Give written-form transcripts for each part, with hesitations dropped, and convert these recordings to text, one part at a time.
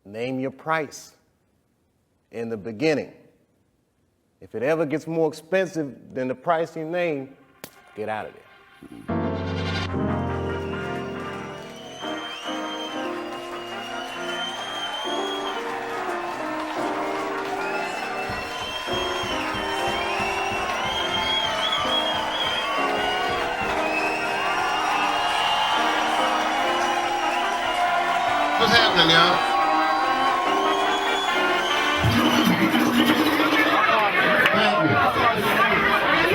name your price in the beginning. If it ever gets more expensive than the price you name, get out of there. What's happening, y'all?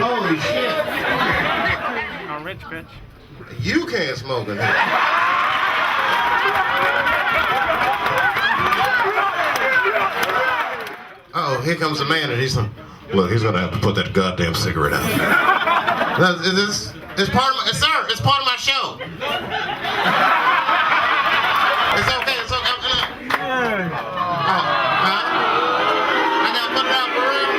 Holy shit. I'm rich, bitch. You can't smoke in here. Uh-oh, here comes the man, and he's like, look, he's gonna have to put that goddamn cigarette out. It's part of my, sir, it's part of my show. It's okay, it's okay. I gotta put it out for real.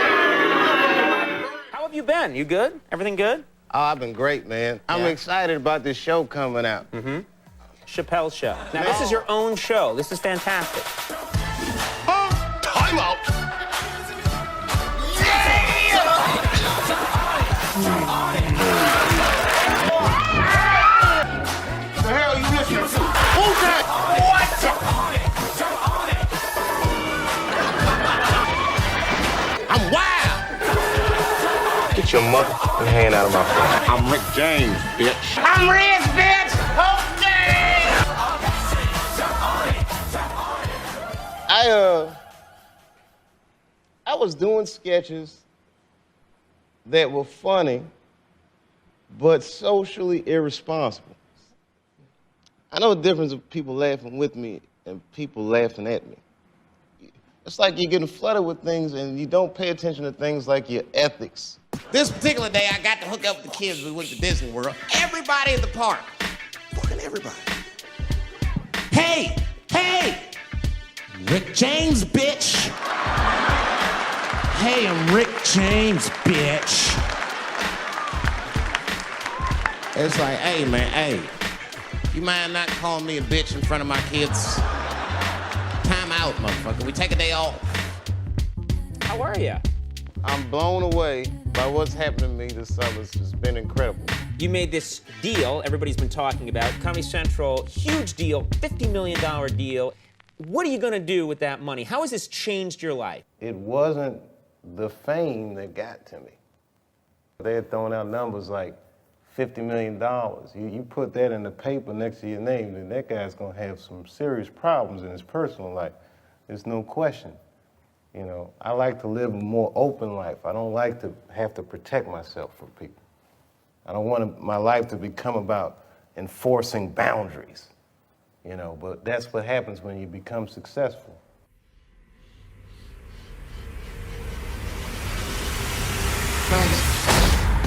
How have you been? You good? Everything good? Oh, I've been great, man. I'm excited about this show coming out. Chappelle Show. Now, this is your own show. This is fantastic. Time out. The hell you listening to? Who's that? What? I'm wild. Get your motherfucking hand out of my face. I'm Rick James, bitch. I'm rich, bitch! Okay! I was doing sketches that were funny, but socially irresponsible. I know the difference of people laughing with me and people laughing at me. It's like you're getting flooded with things and you don't pay attention to things like your ethics. This particular day, I got to hook up with the kids. We went to Disney World. Everybody in the park. Fucking everybody. Hey! Rick James, bitch! Hey, I'm Rick James, bitch! It's like, hey, man, hey. You mind not calling me a bitch in front of my kids? Time out, motherfucker. We take a day off. How are you? I'm blown away by what's happened to me this summer. It's been incredible. You made this deal everybody's been talking about. Comedy Central, huge deal, $50 million deal. What are you going to do with that money? How has this changed your life? It wasn't the fame that got to me. They had thrown out numbers like $50 million. You put that in the paper next to your name, then that guy's going to have some serious problems in his personal life. There's no question. You know, I like to live a more open life. I don't like to have to protect myself from people. I don't want my life to become about enforcing boundaries, you know, but that's what happens when you become successful.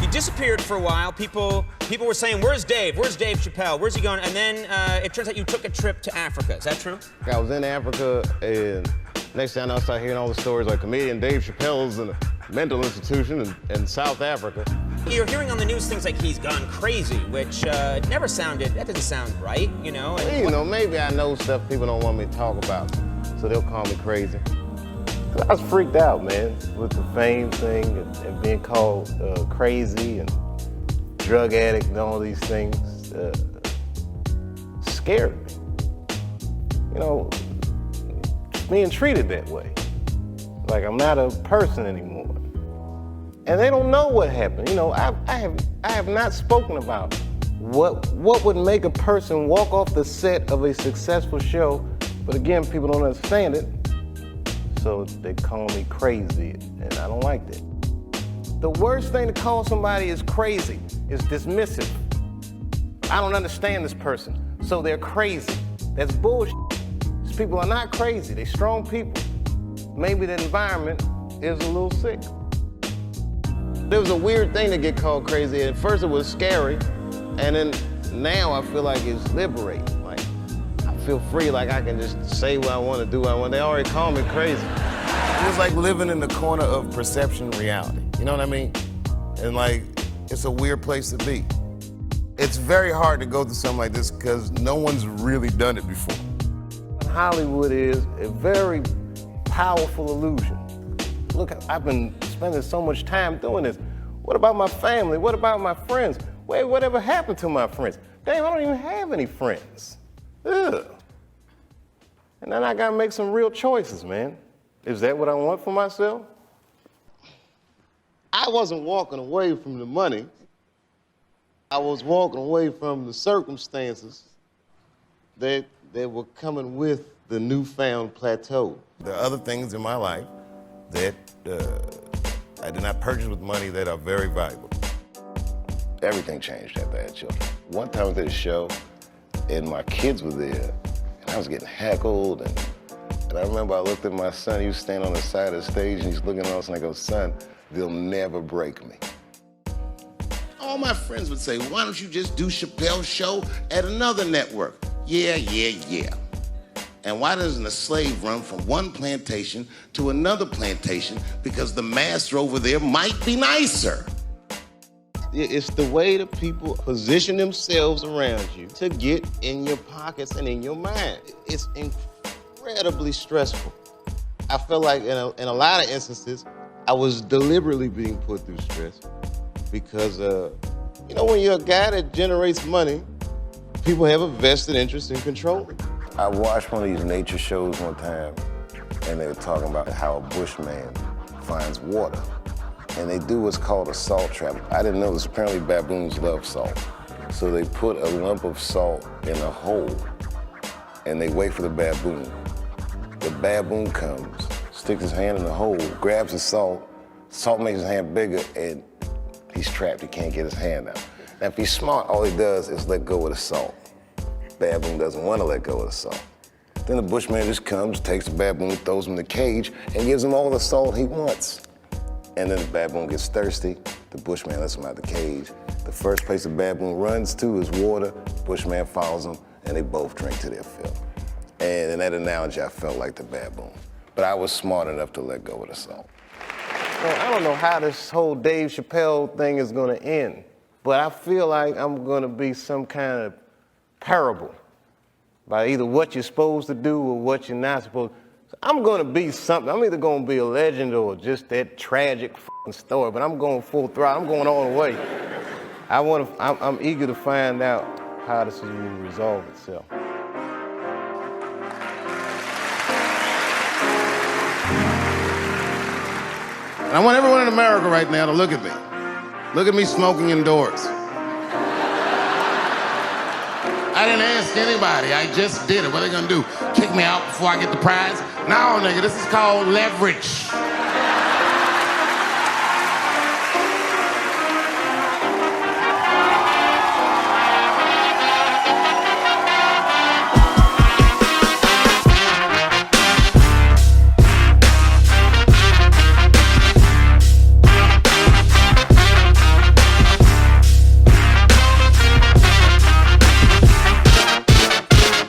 You disappeared for a while. People were saying, where's Dave? Where's Dave Chappelle? Where's he going? And then it turns out you took a trip to Africa. Is that true? I was in Africa, and next thing I know, I started hearing all the stories like comedian Dave Chappelle's in a mental institution in South Africa. You're hearing on the news things like he's gone crazy, which that doesn't sound right, you know? Well, you know, maybe I know stuff people don't want me to talk about, so they'll call me crazy. I was freaked out, man, with the fame thing and being called crazy and drug addict and all these things. Scared me. You know, being treated that way. Like I'm not a person anymore. And they don't know what happened. You know, I have not spoken about what would make a person walk off the set of a successful show, but again, people don't understand it, so they call me crazy, and I don't like that. The worst thing to call somebody is crazy, is dismissive. I don't understand this person, so they're crazy. That's bullshit. These people are not crazy, they're strong people. Maybe the environment is a little sick. It was a weird thing to get called crazy. At first it was scary, and then now I feel like it's liberating. Like, I feel free, like I can just say what I want to do what I want. They already call me crazy. It was like living in the corner of perception reality. You know what I mean? And like, it's a weird place to be. It's very hard to go through something like this because no one's really done it before. Hollywood is a very powerful illusion. Look, I've been spending so much time doing this. What about my family? What about my friends? Wait, whatever happened to my friends? Damn, I don't even have any friends. Ugh. And then I gotta make some real choices, man. Is that what I want for myself? I wasn't walking away from the money. I was walking away from the circumstances that were coming with the newfound plateau. There are other things in my life that I did not purchase with money that are very valuable. Everything changed after I had children. One time I was at a show, and my kids were there, and I was getting heckled, and I remember I looked at my son, he was standing on the side of the stage, and he's looking at us, and I go, son, they'll never break me. All my friends would say, why don't you just do Chappelle Show at another network? Yeah. And why doesn't a slave run from one plantation to another plantation? Because the master over there might be nicer. It's the way that people position themselves around you to get in your pockets and in your mind. It's incredibly stressful. I feel like in a lot of instances, I was deliberately being put through stress because, when you're a guy that generates money, people have a vested interest in controlling. I watched one of these nature shows one time, and they were talking about how a bushman finds water. And they do what's called a salt trap. I didn't know this. Apparently baboons love salt. So they put a lump of salt in a hole, and they wait for the baboon. The baboon comes, sticks his hand in the hole, grabs the salt makes his hand bigger, and he's trapped. He can't get his hand out. Now, if he's smart, all he does is let go of the salt. Baboon doesn't want to let go of the salt. Then the bushman just comes, takes the baboon, throws him in the cage, and gives him all the salt he wants. And then the baboon gets thirsty. The bushman lets him out the cage. The first place the baboon runs to is water. Bushman follows him, and they both drink to their fill. And in that analogy, I felt like the baboon. But I was smart enough to let go of the salt. Well, I don't know how this whole Dave Chappelle thing is gonna end, but I feel like I'm gonna be some kind of parable by either what you're supposed to do or what you're not supposed to. So I'm gonna be something. I'm either gonna be a legend or just that tragic story, but I'm going full throttle. I'm going all the way. I'm eager to find out how this will resolve itself. And I want everyone in America right now to look at me. Look at me smoking indoors. I didn't ask anybody, I just did it. What are they gonna do? Kick me out before I get the prize? No, nigga, this is called leverage.